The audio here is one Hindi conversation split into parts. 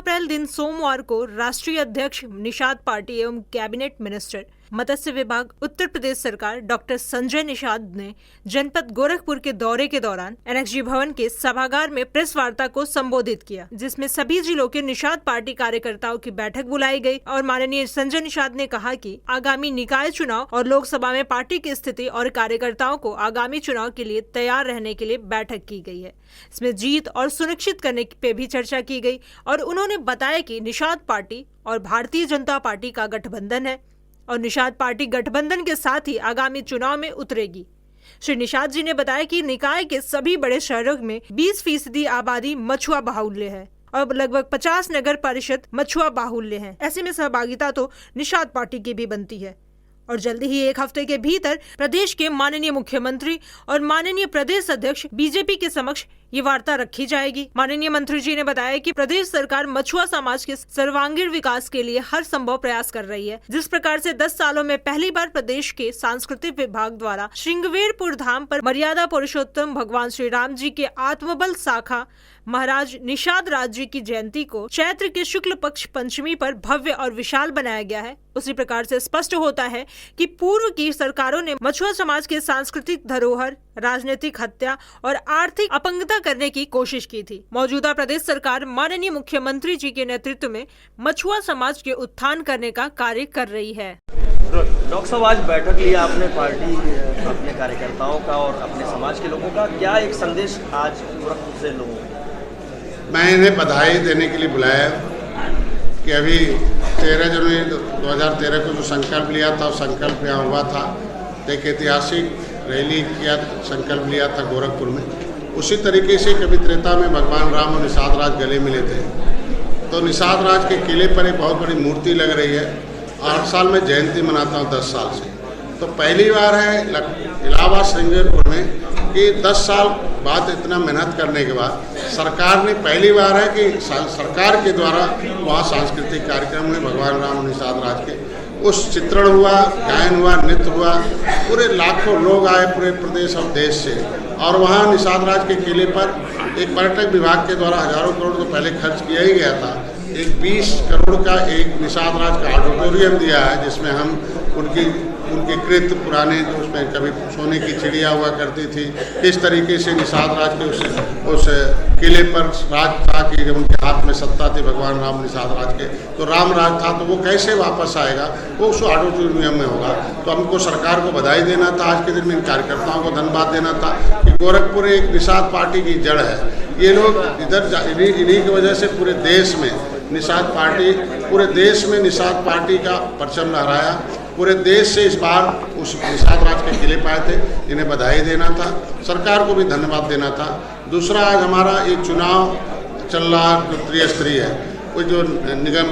अप्रैल दिन सोमवार को राष्ट्रीय अध्यक्ष निषाद पार्टी एवं कैबिनेट मिनिस्टर मत्स्य विभाग उत्तर प्रदेश सरकार डॉक्टर संजय निषाद ने जनपद गोरखपुर के दौरे के दौरान एनएक्सजी भवन के सभागार में प्रेस वार्ता को संबोधित किया, जिसमें सभी जिलों के निषाद पार्टी कार्यकर्ताओं की बैठक बुलाई गई और माननीय संजय निषाद ने कहा कि आगामी निकाय चुनाव और लोकसभा में पार्टी की स्थिति और कार्यकर्ताओं को आगामी चुनाव के लिए तैयार रहने के लिए बैठक की गई है। इसमें जीत और सुनिश्चित करने पे भी चर्चा की गई और उन्होंने बताया कि निषाद पार्टी और भारतीय जनता पार्टी का गठबंधन है और निषाद पार्टी गठबंधन के साथ ही आगामी चुनाव में उतरेगी। श्री निषाद जी ने बताया कि निकाय के सभी बड़े शहरों में 20% आबादी मछुआ बाहुल्य है और लगभग 50 नगर परिषद मछुआ बाहुल्य हैं। ऐसे में सहभागिता तो निषाद पार्टी की भी बनती है और जल्दी ही एक हफ्ते के भीतर प्रदेश के माननीय मुख्यमंत्री और माननीय प्रदेश अध्यक्ष बीजेपी के समक्ष ये वार्ता रखी जाएगी। माननीय मंत्री जी ने बताया कि प्रदेश सरकार मछुआ समाज के सर्वांगीण विकास के लिए हर संभव प्रयास कर रही है। जिस प्रकार से 10 सालों में पहली बार प्रदेश के सांस्कृतिक विभाग द्वारा श्रृंगवेरपुर धाम पर मर्यादा पुरुषोत्तम भगवान श्री राम जी के आत्मबल शाखा महाराज निषाद राज जी की जयंती को चैत्र के शुक्ल पक्ष पंचमी पर भव्य और विशाल बनाया गया है, उसी प्रकार से स्पष्ट होता है कि पूर्व की सरकारों ने मछुआ समाज के सांस्कृतिक धरोहर, राजनीतिक हत्या और आर्थिक अपंगता करने की कोशिश की थी। मौजूदा प्रदेश सरकार माननीय मुख्यमंत्री जी के नेतृत्व में मछुआ समाज के उत्थान करने का कार्य कर रही है। डॉक्टर साहब, आज बैठक लिया आपने पार्टी अपने कार्यकर्ताओं का और अपने समाज के लोगों का, क्या एक संदेश आज गोरखपुर से लोगों को? मैं इन्हें बधाई देने के लिए बुलाया कि अभी 13 जनवरी 2013 को जो संकल्प लिया था, उस संकल्प यहाँ हुआ था, एक ऐतिहासिक रैली किया, संकल्प लिया था गोरखपुर में। उसी तरीके से कभी त्रेता में भगवान राम और निषाद राज गले मिले थे, तो निषाद राज के किले पर एक बहुत बड़ी मूर्ति लग रही है। 8 साल में जयंती मनाता हूँ 10 साल से, तो पहली बार है इलाहाबाद श्रृंगवेरपुर में कि 10 साल बाद इतना मेहनत करने के बाद सरकार ने पहली बार है कि सरकार के द्वारा वहाँ सांस्कृतिक कार्यक्रम में भगवान राम और निषाद राज के उस चित्रण हुआ, गायन हुआ, नृत्य हुआ, पूरे लाखों लोग आए पूरे प्रदेश और देश से। और वहाँ निषाद राज के किले पर एक पर्यटक विभाग के द्वारा हजारों करोड़ तो पहले खर्च किया ही गया था, एक 20 करोड़ का एक निषाद राज का ऑडिटोरियम दिया है, जिसमें हम उनके कृत पुराने, जो उसमें कभी सोने की चिड़िया हुआ करती थी, किस तरीके से निषाद राज के उस किले पर राज था कि जब उनके हाथ में सत्ता थी भगवान राम निषाद राज के, तो राम राज था, तो वो कैसे वापस आएगा, वो उस ऑडिटोरियम में होगा। तो हमको सरकार को बधाई देना था, आज के दिन में इन कार्यकर्ताओं को धन्यवाद देना था कि गोरखपुर एक निषाद पार्टी की जड़ है। ये लोग इधर इन्हीं की वजह से पूरे देश में निषाद पार्टी, पूरे देश में निषाद पार्टी का परचम लहराया, पूरे देश से इस बार उस निषाद राज के किले पाए थे। इन्हें बधाई देना था, सरकार को भी धन्यवाद देना था। दूसरा, आज हमारा ये चुनाव चल रहा जो त्रिस्तरीय है, वो जो नगर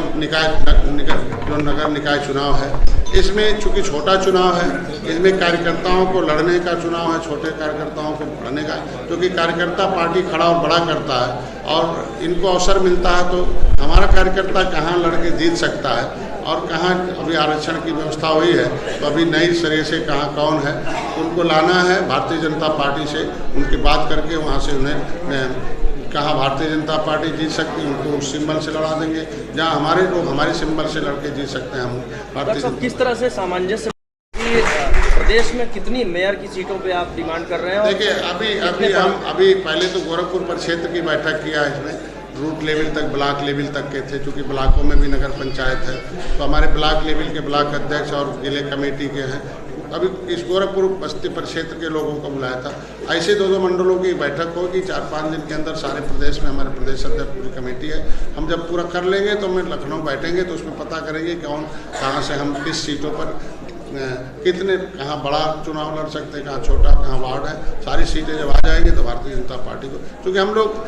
निकाय चुनाव है, इसमें चूँकि छोटा चुनाव है, इसमें कार्यकर्ताओं को लड़ने का चुनाव है, छोटे कार्यकर्ताओं को लड़ने का, क्योंकि कार्यकर्ता पार्टी खड़ा और बड़ा करता है और इनको अवसर मिलता है, तो हमारा कार्यकर्ता कहाँ लड़के जीत सकता है और कहाँ अभी आरक्षण की व्यवस्था हुई है, तो अभी नई सिरे से कहाँ कौन है, उनको लाना है भारतीय जनता पार्टी से, उनकी बात करके वहाँ से उन्हें कहाँ भारतीय जनता पार्टी जीत सकती है, उनको उस सिंबल से लड़ा देंगे, जहाँ हमारे लोग हमारे सिंबल से लड़के जीत सकते हैं। हम भारतीय किस तरह से सामंजस्य प्रदेश में कितनी मेयर की सीटों पे आप डिमांड कर रहे हैं? देखिए, अभी पहले तो गोरखपुर पर क्षेत्र की बैठक किया, इसमें रूट लेवल तक, ब्लॉक लेवल तक के थे, क्योंकि ब्लॉकों में भी नगर पंचायत है, तो हमारे ब्लॉक लेवल के ब्लॉक अध्यक्ष और जिले कमेटी के हैं। अभी इस गोरखपुर बस्ती परिक्षेत्र के लोगों को बुलाया था। ऐसे 2-2 मंडलों की बैठक होगी 4-5 दिन के अंदर सारे प्रदेश में। हमारे प्रदेश अध्यक्ष पूरी कमेटी है, हम जब पूरा कर लेंगे तो हम लखनऊ बैठेंगे, तो उसमें पता करेंगे कौन कहाँ से हम किस सीटों पर कितने, कहाँ बड़ा चुनाव लड़ सकते हैं, कहाँ छोटा, कहाँ वार्ड है। सारी सीटें जब आ जाएंगी तो भारतीय जनता पार्टी को, क्योंकि हम लोग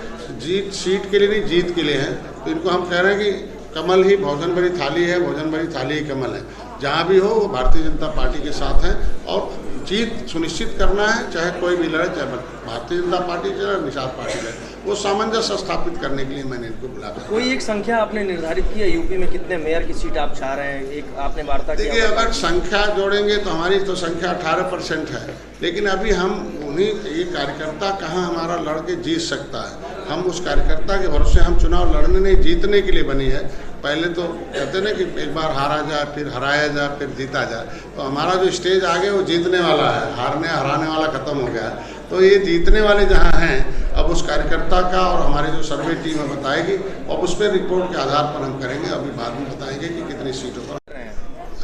सीट के लिए नहीं, जीत के लिए हैं, तो इनको हम कह रहे हैं कि कमल ही भोजन भरी थाली है, भोजन भरी थाली ही कमल है। जहाँ भी हो वो भारतीय जनता पार्टी के साथ है और जीत सुनिश्चित करना है, चाहे कोई भी लड़े, चाहे भारतीय जनता पार्टी चले, निषाद पार्टी लड़े, वो सामंजस्य स्थापित करने के लिए मैंने इनको बुलाया। कोई एक संख्या आपने निर्धारित की है यूपी में कितने मेयर की सीट आप चाह रहे हैं? एक आपने वार्ता की। देखिए, अगर संख्या जोड़ेंगे तो हमारी तो संख्या 18% है, लेकिन अभी हम उन्हीं, ये कार्यकर्ता कहाँ हमारा लड़के जीत सकता है, हम उस कार्यकर्ता के भरोसे हम चुनाव लड़ने नहीं, जीतने के लिए बनी है। पहले तो कहते ना कि एक बार हारा जाए, फिर हराया जाए, फिर जीता जाए। तो हमारा जो स्टेज आगे वो जीतने वाला है, हारने हराने वाला खत्म हो गया। तो ये जीतने वाले जहाँ हैं, अब उस कार्यकर्ता का और हमारी जो सर्वे टीम है बताएगी, और उस पर रिपोर्ट के आधार पर हम करेंगे। अभी बाद में बताएंगे कि कितनी सीटों पर।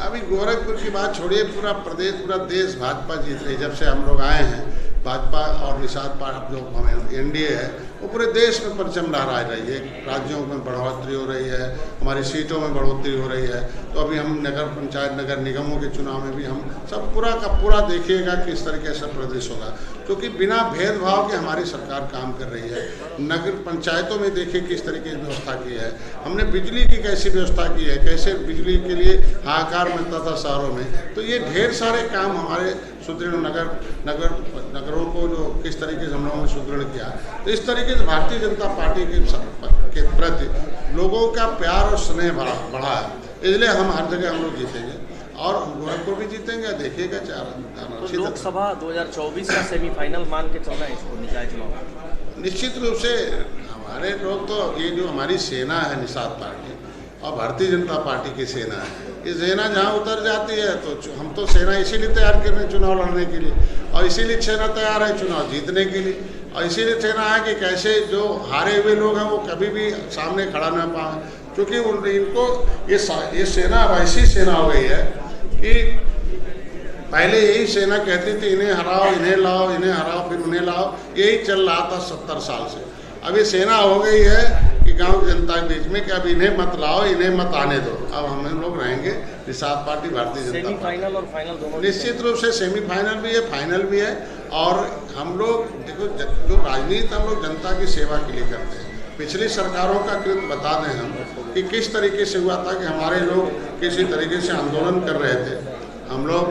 अभी गोरखपुर की बात छोड़िए, पूरा प्रदेश, पूरा देश भाजपा जीत रही है। जब से हम लोग आए हैं, भाजपा और निषाद पार्टी जो हमें एनडीए है, वो पूरे देश में परचम लहरा रही है। राज्यों में बढ़ोतरी हो रही है, हमारी सीटों में बढ़ोतरी हो रही है। तो अभी हम नगर पंचायत, नगर निगमों के चुनाव में भी हम सब पूरा का पूरा देखिएगा किस तरीके से प्रदेश होगा, क्योंकि बिना भेदभाव के हमारी सरकार काम कर रही है। नगर पंचायतों में देखिए किस तरीके की व्यवस्था की है हमने, बिजली की कैसी व्यवस्था की है, कैसे बिजली के लिए हाहाकार मचता था शहरों में। तो ये ढेर सारे काम हमारे सुदृढ़ नगरों को जो किस तरीके से हम लोगों ने सुदृढ़ किया। तो इस तरीके से भारतीय जनता पार्टी के प्रति लोगों का प्यार और स्नेह बढ़ा है, इसलिए हम हर जगह हम लोग जीतेंगे और गोरखपुर भी जीतेंगे। देखिएगा तो लोकसभा 2024 का सेमीफाइनल मान के चल रहा है इसको, निकाय चुनाव। निश्चित रूप से हमारे लोग तो ये जो हमारी सेना है निषाद पार्टी और भारतीय जनता पार्टी की सेना है, ये सेना जहाँ उतर जाती है तो हम तो सेना इसीलिए तैयार कर रहे हैं चुनाव लड़ने के लिए, और इसीलिए सेना तैयार है चुनाव जीतने के लिए, और इसीलिए सेना है कि कैसे जो हारे हुए लोग हैं वो कभी भी सामने खड़ा ना पाए, क्योंकि इनको ये सेना वैसी सेना हो गई है कि पहले यही सेना कहती थी इन्हें हराओ, इन्हें लाओ, इन्हें हराओ, फिर उन्हें लाओ, यही चल रहा था 70 साल से। अब ये सेना हो गई है कि गांव की जनता के बीच में कि अब इन्हें मत लाओ, इन्हें मत आने दो। अब हम लोग रहेंगे Nishad party, Bharatiya Janata party. Semifinal और फाइनल दोनों निश्चित रूप से सेमीफाइनल भी है, फाइनल भी है। और हम लोग देखो, जो राजनीति हम लोग जनता की सेवा के लिए करते हैं। पिछली सरकारों का कृत बता दें हम कि किस तरीके से हुआ था कि हमारे लोग किसी तरीके से आंदोलन कर रहे थे। हम लोग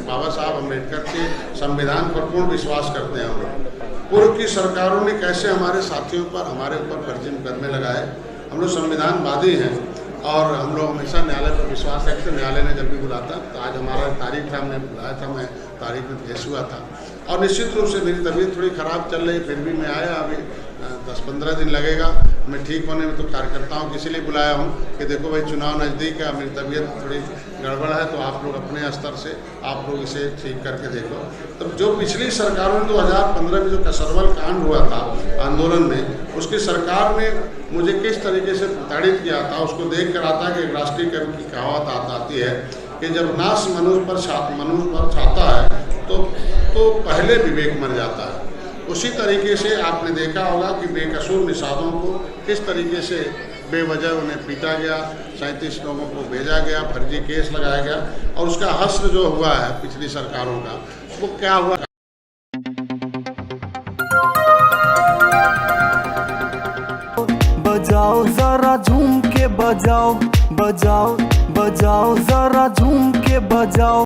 बाबा साहब अम्बेडकर के संविधान पर पूर्ण विश्वास करते हैं। हम लोग पूर्व की सरकारों ने कैसे हमारे साथियों पर, हमारे ऊपर फर्जी मुकदमे लगाए। हम लोग संविधानवादी हैं और हम लोग हमेशा न्यायालय पर विश्वास रखते। न्यायालय ने जब भी बुलाता तो आज हमारा तारीख था, हमने बुलाया था, मैं तारीख में पेश हुआ था। और निश्चित रूप से मेरी तबीयत थोड़ी ख़राब चल रही, फिर भी मैं आया। अभी 10-15 दिन लगेगा मैं ठीक होने में। तो कार्यकर्ताओं को इसीलिए बुलाया हूँ कि देखो भाई चुनाव नज़दीक है, मेरी तबीयत थोड़ी गड़बड़ है, तो आप लोग अपने स्तर से आप लोग इसे ठीक करके देखो। तो जो पिछली सरकारों ने 2015 में जो कसरवल कांड हुआ था आंदोलन में, उसकी सरकार ने मुझे किस तरीके से प्रताड़ित किया था, उसको देख कर आता है कि राष्ट्रीय कवि की कहावत आती है कि जब नाश मनुष्य पर छाता है तो पहले विवेक मर जाता है। उसी तरीके से आपने देखा होगा कि बेकसूर निषादों को किस तरीके से बेवजह उन्हें पीटा गया, 37 लोगों को भेजा गया, फर्जी केस लगाया गया, और उसका हश्र जो हुआ है पिछली सरकारों का, वो क्या हुआ। बजाओ जरा झूम के बजाओ, बजाओ बजाओ जरा झूम के बजाओ।